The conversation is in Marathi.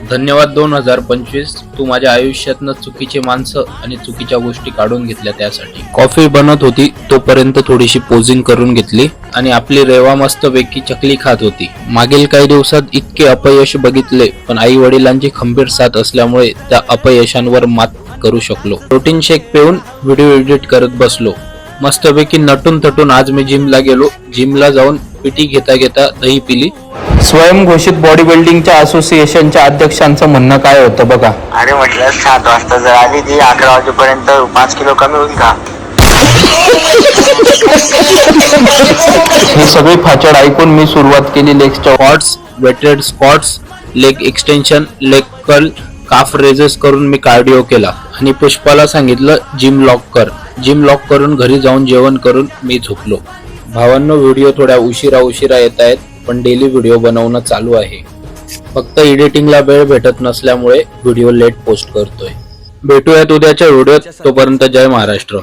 धन्यवाद 2025. तू माझ्या आयुष्यातनं चुकीचे माणसं आणि चुकीच्या गोष्टी काढून घेतल्या त्यासाठी. कॉफी बनत होती तोपर्यंत थोडीशी पोजिंग करून घेतली आणि आपली रेवा मस्तपैकी चकली खात होती. मागील काही दिवसात इतके अपयश बघितले, पण आई वडिलांची खंबीर साथ असल्यामुळे त्या अपयशांवर मात करू शकलो. प्रोटीन शेक पिऊन व्हिडिओ एडिट करत बसलो. मस्तपैकी नटून थटून आज मी जिमला गेलो. जिमला जाऊन पिटी घेता घेता दही पिली. स्वयंघोषित बॉडी बिल्डिंगच्या असोसिएशनच्या अध्यक्षांचं म्हणणं काय होतं बघा. अरे म्हटलं 7 वाजता जर आली ती 11 वाजेपर्यंत 5 किलो कमी होईल का? हे सगळे फाचड ऐकून मी सुरुवात केली leg squats, weighted squats, leg extension, leg curl, calf raises करून मी कार्डिओ केला आणि पुष्पाला सांगितलं जिम लॉक कर. जिम लॉक करून घरी जाऊन जेवण करून मी झोपलो. भावांनो, व्हिडिओ थोड्या उशिरा येत आहेत, पण डेली व्हिडिओ बनवणं चालू आहे. फक्त एडिटिंगला वेळ भेटत नसल्यामुळे व्हिडिओ लेट पोस्ट करतोय. भेटूयात उद्याच्या व्हिडिओत. तोपर्यंत जय महाराष्ट्र.